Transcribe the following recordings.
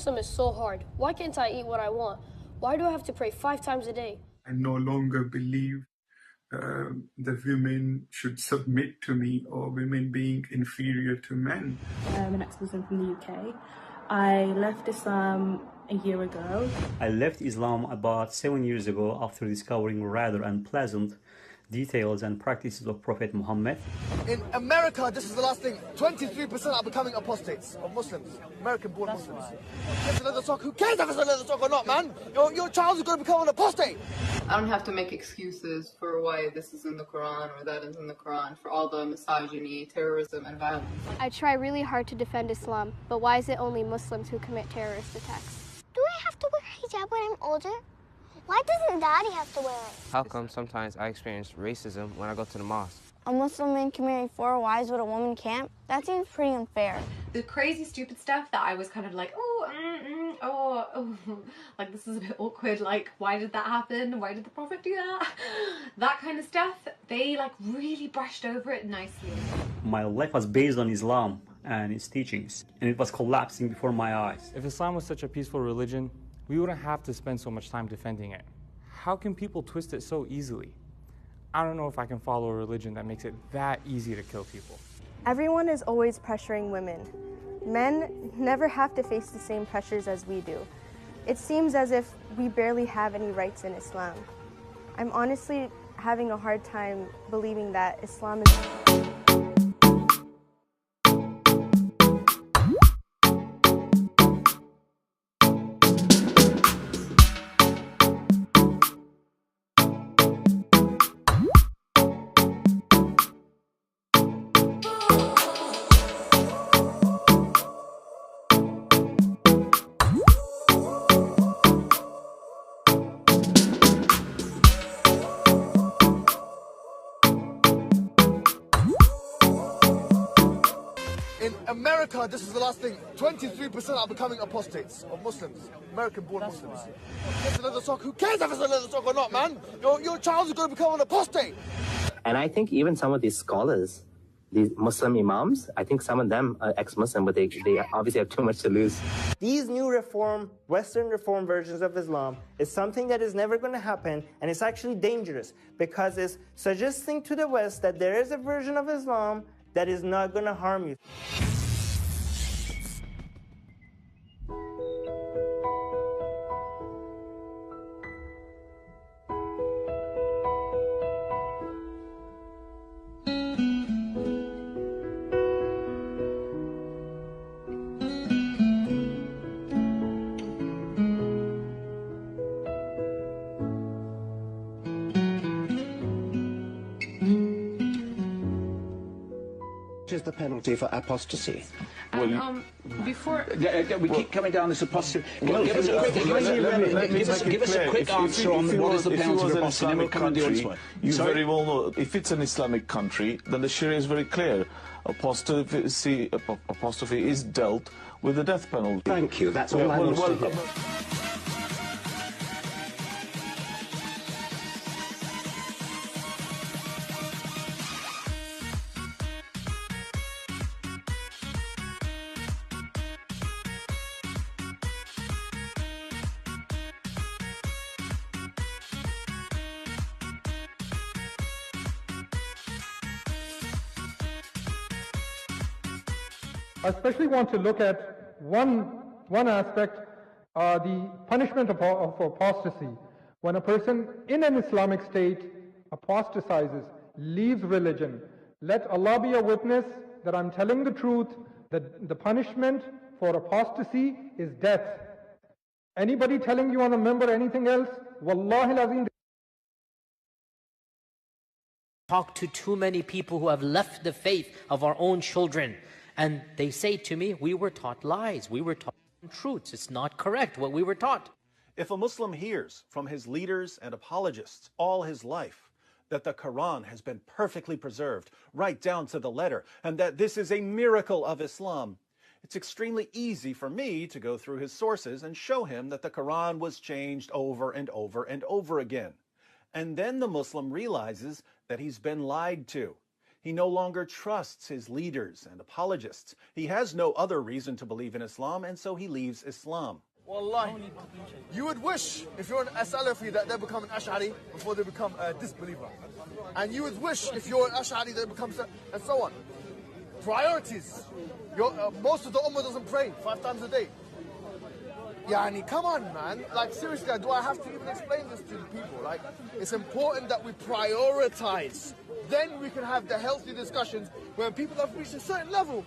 Muslim is so hard. Why can't I eat what I want? Why do I have to pray 5 times a day? I no longer believe that women should submit to me or women being inferior to men. I'm an ex-Muslim from the UK. I left Islam a year ago. I left Islam about 7 years ago after discovering rather unpleasant details and practices of Prophet Muhammad. In America, this is the last thing, 23% are becoming apostates of Muslims, American-born Muslims. If it's a leather sock, who cares if it's a leather sock or not, man? Your child is going to become an apostate. I don't have to make excuses for why this is in the Quran or that is in the Quran for all the misogyny, terrorism, and violence. I try really hard to defend Islam, but why is it only Muslims who commit terrorist attacks? Do I have to wear hijab when I'm older? Why doesn't Daddy have to wear it? How come sometimes I experience racism when I go to the mosque? A Muslim man can marry 4 wives, but a woman can't? That seems pretty unfair. The crazy, stupid stuff that I was kind of like, like this is a bit awkward, like why did that happen? Why did the Prophet do that? That kind of stuff, they like really brushed over it nicely. My life was based on Islam and its teachings, and it was collapsing before my eyes. If Islam was such a peaceful religion, we wouldn't have to spend so much time defending it. How can people twist it so easily? I don't know if I can follow a religion that makes it that easy to kill people. Everyone is always pressuring women. Men never have to face the same pressures as we do. It seems as if we barely have any rights in Islam. I'm honestly having a hard time believing that Islam is... In America, this is the last thing, 23% are becoming apostates of Muslims, American-born Muslims. If it's a leather sock, who cares if it's a leather sock or not, man? Your child is going to become an apostate. And I think even some of these scholars, these Muslim imams, I think some of them are ex-Muslim, but they obviously have too much to lose. These new Western reform versions of Islam is something that is never going to happen, and it's actually dangerous because it's suggesting to the West that there is a version of Islam that is not going to harm you. Is the penalty for apostasy? Before we keep coming down this apostasy. Give us a quick answer on what is the penalty for apostasy, and then we'll come on the audience one. You very well know, if it's an Islamic country, then the Sharia is very clear. Apostasy is dealt with the death penalty. Thank you. That's all I want to hear. I especially want to look at one aspect, the punishment of apostasy. When a person in an Islamic state apostatizes, leaves religion, let Allah be a witness that I'm telling the truth, that the punishment for apostasy is death. Anybody telling you on a member anything else, wallahi lazim. Talk to too many people who have left the faith of our own children. And they say to me, we were taught lies. We were taught truths. It's not correct what we were taught. If a Muslim hears from his leaders and apologists all his life that the Quran has been perfectly preserved right down to the letter and that this is a miracle of Islam, it's extremely easy for me to go through his sources and show him that the Quran was changed over and over and over again. And then the Muslim realizes that he's been lied to. He no longer trusts his leaders and apologists. He has no other reason to believe in Islam, and so he leaves Islam. Wallahi, you would wish, if you're a Salafi, that they become an Ash'ari before they become a disbeliever. And you would wish, if you're an Ash'ari, they become, and so on. Priorities. Most of the Ummah doesn't pray 5 times a day. Yani, come on, man. Like, seriously, do I have to even explain this to the people? Like, it's important that we prioritize. Then we can have the healthy discussions when people have reached a certain level.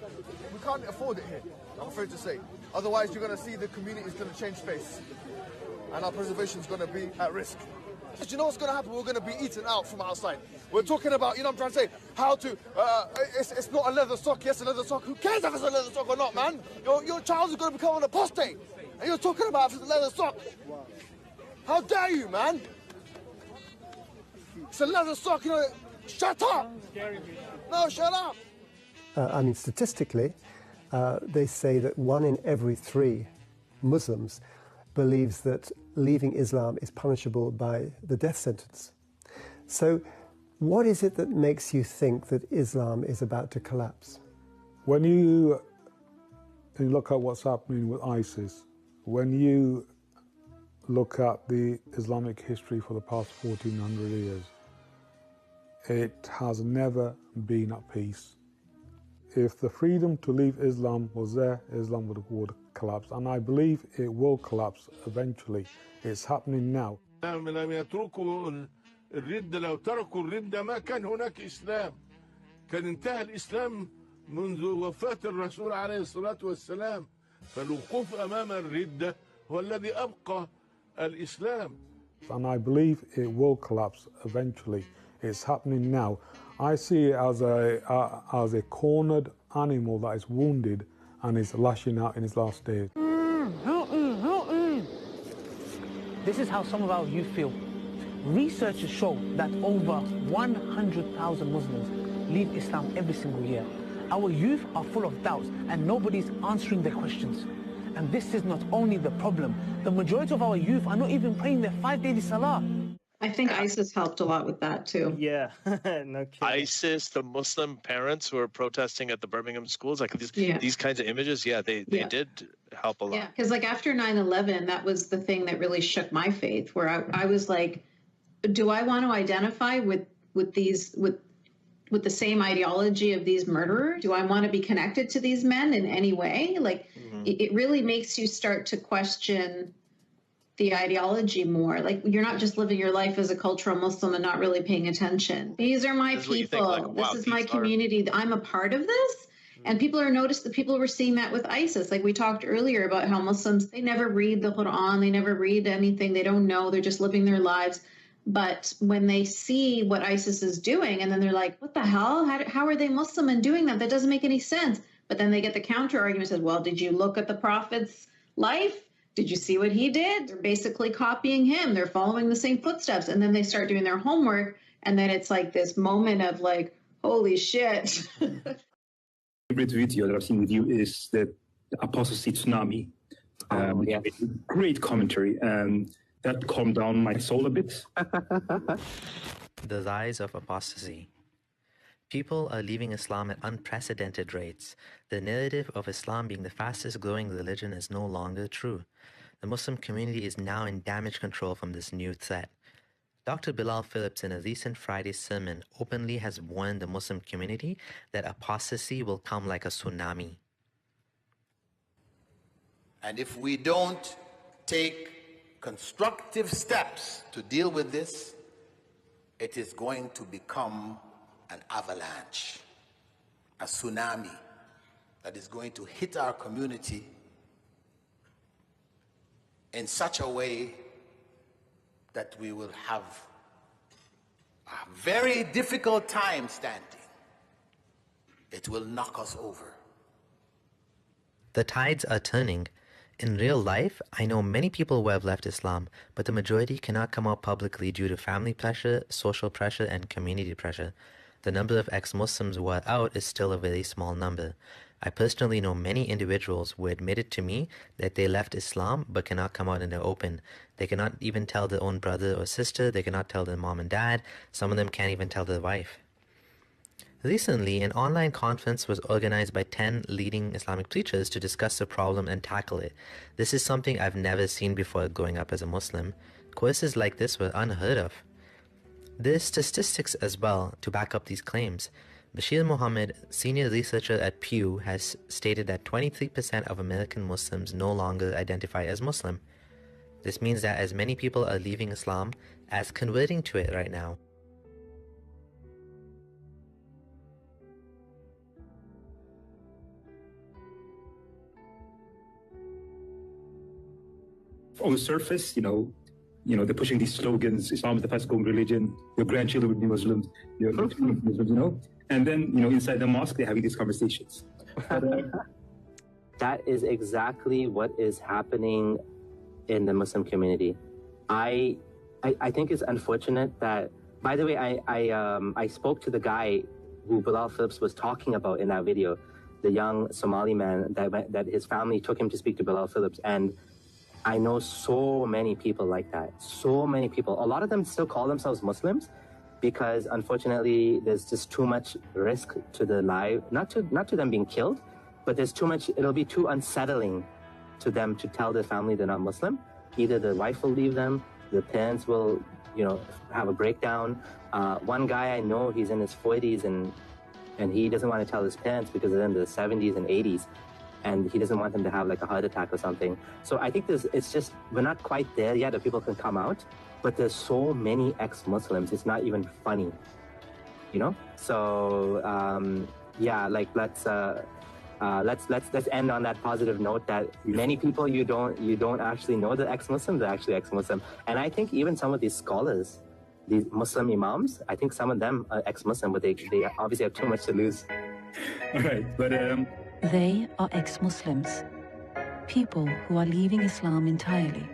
We can't afford it here, I'm afraid to say. Otherwise, you're going to see the community is going to change face. And our preservation is going to be at risk. Do you know what's going to happen? We're going to be eaten out from outside. We're talking about, you know what I'm trying to say, how to, it's not a leather sock, yes, a leather sock. Who cares if it's a leather sock or not, man? Your child is going to become an apostate. And you're talking about if it's a leather sock. How dare you, man? It's a leather sock, you know. Shut up! No, shut up! I mean, statistically, they say that 1 in every 3 Muslims believes that leaving Islam is punishable by the death sentence. So what is it that makes you think that Islam is about to collapse? When you look at what's happening with ISIS, when you look at the Islamic history for the past 1400 years, it has never been at peace. If the freedom to leave Islam was there, Islam would collapse. And I believe it will collapse eventually. It's happening now. لم يتركوا الردة، لو تركوا الردة ما كان هناك إسلام. كان انتهى الإسلام منذ وفاة الرسول عليه الصلاة والسلام. فالوقوف أمام الردة هو الذي أبقى الإسلام. And I believe it will collapse eventually. It's happening now. I see it as a cornered animal that is wounded and is lashing out in his last days. Help me, help me. This is how some of our youth feel. Researchers show that over 100,000 Muslims leave Islam every single year. Our youth are full of doubts and nobody's answering their questions. And this is not only the problem. The majority of our youth are not even praying their 5 daily salah. I think ISIS helped a lot with that too. Yeah, no kidding. ISIS, the Muslim parents who are protesting at the Birmingham schools, like these kinds of images, they did help a lot. Yeah, because like after 9/11, that was the thing that really shook my faith, where I was like, do I want to identify with the same ideology of these murderers? Do I want to be connected to these men in any way? Like, it really makes you start to question the ideology more. Like, you're not just living your life as a cultural Muslim and not really paying attention. These are my people. Like, wow, this is my community. I'm a part of this. And people were seeing that with ISIS. Like we talked earlier about how Muslims, they never read the Quran. They never read anything. They don't know. They're just living their lives. But when they see what ISIS is doing, and then they're like, what the hell? How are they Muslim and doing that? That doesn't make any sense. But then they get the counter argument, says, well, did you look at the Prophet's life? Did you see what he did? They're basically copying him. They're following the same footsteps. And then they start doing their homework. And then it's like this moment of like, holy shit. Favorite video that I've seen with you is the apostasy tsunami. Great commentary. That calmed down my soul a bit. The rise of apostasy. People are leaving Islam at unprecedented rates. The narrative of Islam being the fastest growing religion is no longer true. The Muslim community is now in damage control from this new threat. Dr. Bilal Phillips, in a recent Friday sermon, openly has warned the Muslim community that apostasy will come like a tsunami. And if we don't take constructive steps to deal with this, it is going to become an avalanche, a tsunami that is going to hit our community in such a way that we will have a very difficult time standing. It will knock us over. The tides are turning. In real life, I know many people who have left Islam, but the majority cannot come out publicly due to family pressure, social pressure, and community pressure. The number of ex-Muslims who are out is still a very small number. I personally know many individuals who admitted to me that they left Islam but cannot come out in the open. They cannot even tell their own brother or sister. They cannot tell their mom and dad. Some of them can't even tell their wife. Recently, an online conference was organized by 10 leading Islamic preachers to discuss the problem and tackle it. This is something I've never seen before growing up as a Muslim. Courses like this were unheard of. There's statistics as well to back up these claims. Bashir Mohammed, senior researcher at Pew, has stated that 23% of American Muslims no longer identify as Muslim. This means that as many people are leaving Islam as converting to it right now. On the surface, they're pushing these slogans: Islam is the fastest growing religion, your grandchildren would be Muslims, your children would be Muslims, And then, inside the mosque, they're having these conversations. That is exactly what is happening in the Muslim community. I think it's unfortunate that, by the way, I spoke to the guy who Bilal Phillips was talking about in that video, the young Somali man that his family took him to speak to Bilal Phillips. And I know so many people like that. So many people. A lot of them still call themselves Muslims because, unfortunately, there's just too much risk to the life, not to them being killed, but there's too much. It'll be too unsettling to them to tell their family they're not Muslim. Either the wife will leave them, the parents will, have a breakdown. One guy I know, he's in his 40s and he doesn't want to tell his parents because they're in the 70s and 80s. And he doesn't want them to have like a heart attack or something. So I think it's just, we're not quite there yet that people can come out, but there's so many ex-Muslims, it's not even funny, So, let's end on that positive note that many people you don't actually know the ex-Muslims are actually ex-Muslim. And I think even some of these scholars, these Muslim imams, I think some of them are ex-Muslim, but they obviously have too much to lose. All right, but They are ex-Muslims, people who are leaving Islam entirely.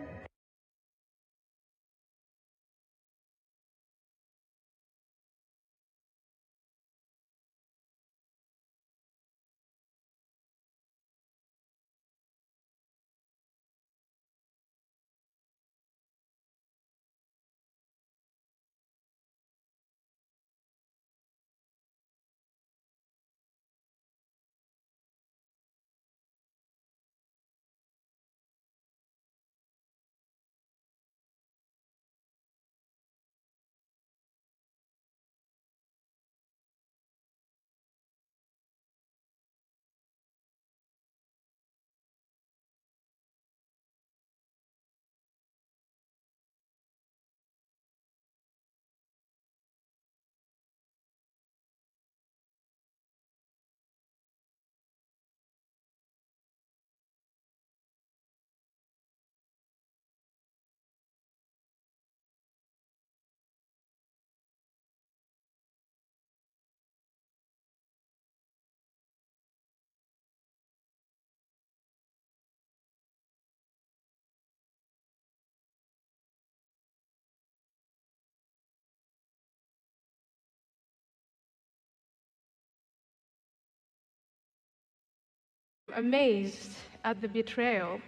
Amazed at the betrayal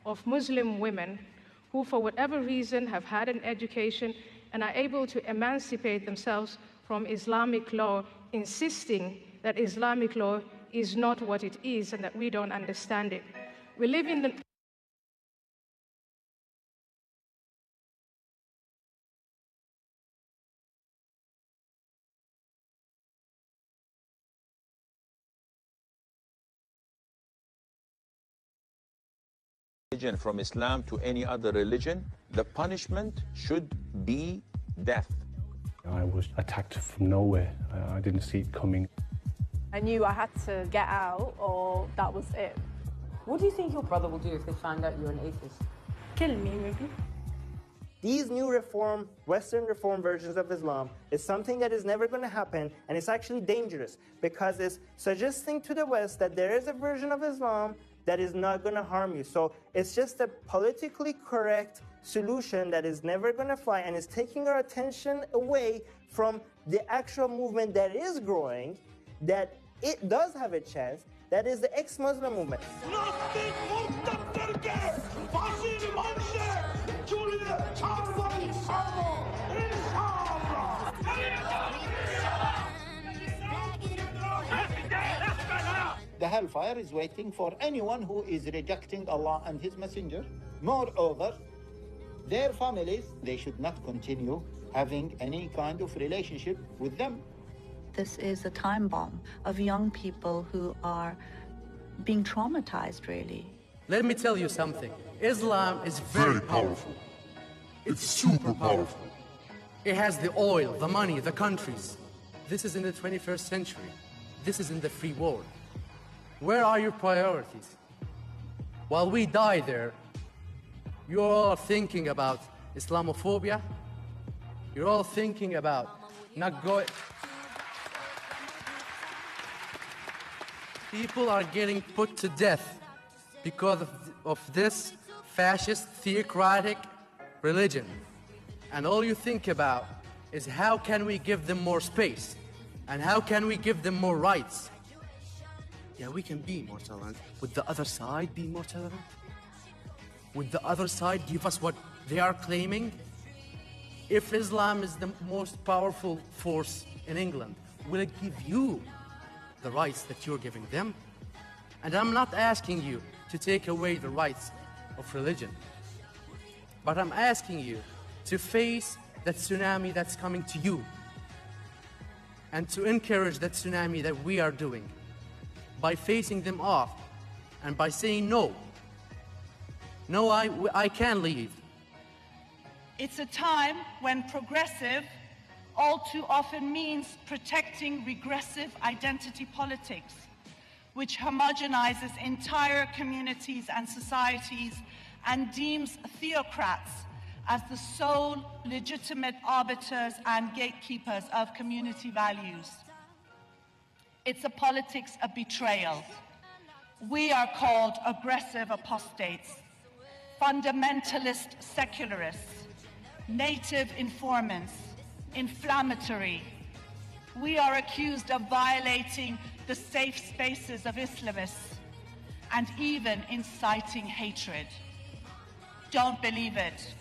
of Muslim women who, for whatever reason, have had an education and are able to emancipate themselves from Islamic law, insisting that Islamic law is not what it is and that we don't understand it. We live in the from Islam to any other religion, the punishment should be death. I was attacked from nowhere. I didn't see it coming. I knew I had to get out or that was it. What do you think your brother will do if they find out you're an atheist? Kill me, maybe. These new Western reform versions of Islam is something that is never going to happen, and it's actually dangerous because it's suggesting to the West that there is a version of Islam that is not going to harm you. So it's just a politically correct solution that is never going to fly and is taking our attention away from the actual movement that is growing, that it does have a chance, that is the ex-Muslim movement. the hellfire is waiting for anyone who is rejecting Allah and His Messenger. Moreover, their families, they should not continue having any kind of relationship with them. This is a time bomb of young people who are being traumatized, really. Let me tell you something. Islam is very powerful. It's super powerful. It has the oil, the money, the countries. This is in the 21st century. This is in the free world. Where are your priorities? While we die there, you're all thinking about Islamophobia. You're all thinking about not going. People are getting put to death because of this fascist, theocratic religion. And all you think about is how can we give them more space? And how can we give them more rights? Yeah, we can be more tolerant. Would the other side be more tolerant? Would the other side give us what they are claiming? If Islam is the most powerful force in England, will it give you the rights that you're giving them? And I'm not asking you to take away the rights of religion, but I'm asking you to face that tsunami that's coming to you and to encourage that tsunami that we are doing by facing them off and by saying no. No, I can't leave. It's a time when progressive all too often means protecting regressive identity politics, which homogenizes entire communities and societies and deems theocrats as the sole legitimate arbiters and gatekeepers of community values. It's a politics of betrayal. We are called aggressive apostates, fundamentalist secularists, native informants, inflammatory. We are accused of violating the safe spaces of Islamists and even inciting hatred. Don't believe it.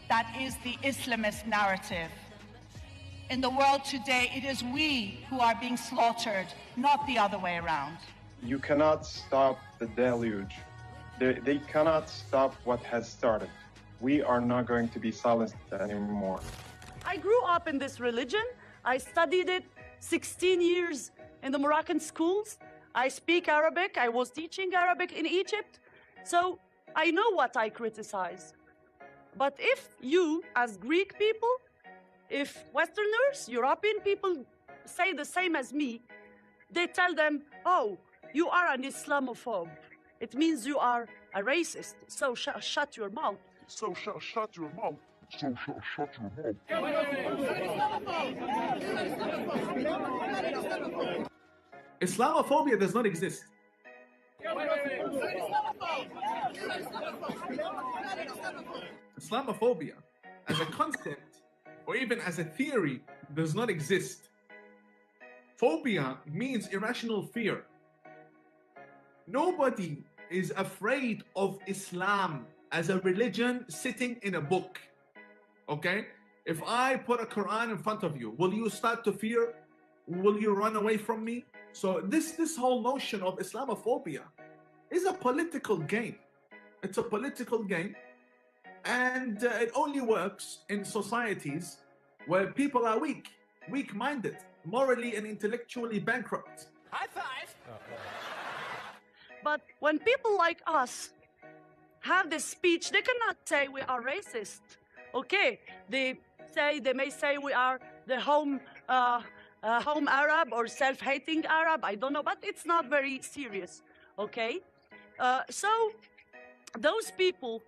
That is the Islamist narrative. In the world today, it is we who are being slaughtered, not the other way around. You cannot stop the deluge. They cannot stop what has started. We are not going to be silenced anymore. I grew up in this religion. I studied it 16 years in the Moroccan schools. I speak Arabic. I was teaching Arabic in Egypt. So I know what I criticize. But if you, as Greek people, if Westerners, European people say the same as me, they tell them, oh, you are an Islamophobe. It means you are a racist. So shut your mouth. So shut your mouth. So shut your mouth. Islamophobia does not exist. Islamophobia as a concept or even as a theory does not exist. Phobia means irrational fear. Nobody is afraid of Islam as a religion sitting in a book. Okay? If I put a Quran in front of you, will you start to fear? Will you run away from me? So this whole notion of Islamophobia is a political game. It's a political game, and it only works in societies where people are weak-minded, morally and intellectually bankrupt. High five! But when people like us have this speech, they cannot say we are racist. Okay, they may say we are the home Arab or self-hating Arab. I don't know, but it's not very serious. Okay, so those people,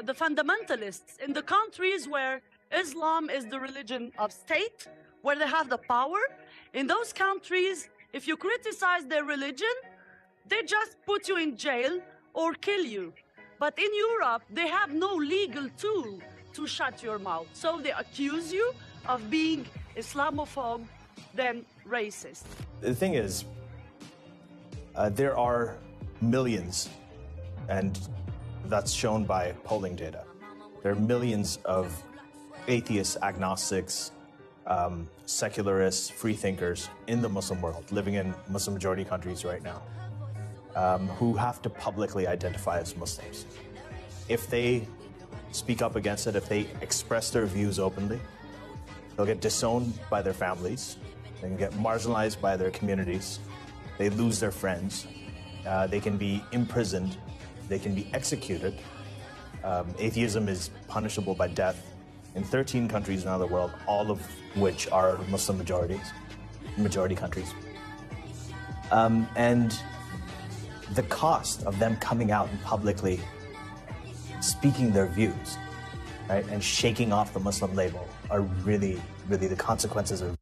the fundamentalists in the countries where Islam is the religion of state, where they have the power, in those countries, if you criticize their religion, they just put you in jail or kill you. But in Europe, they have no legal tool to shut your mouth. So they accuse you of being Islamophobe, then racist. The thing is, there are millions, and that's shown by polling data. There are millions of atheists, agnostics, secularists, freethinkers in the Muslim world, living in Muslim majority countries right now. who have to publicly identify as Muslims. If they speak up against it, if they express their views openly, they'll get disowned by their families, they can get marginalized by their communities, they lose their friends, they can be imprisoned, they can be executed. Atheism is punishable by death in 13 countries around the world, all of which are Muslim majority countries. And the cost of them coming out and publicly speaking their views, right, and shaking off the Muslim label are really, really, the consequences are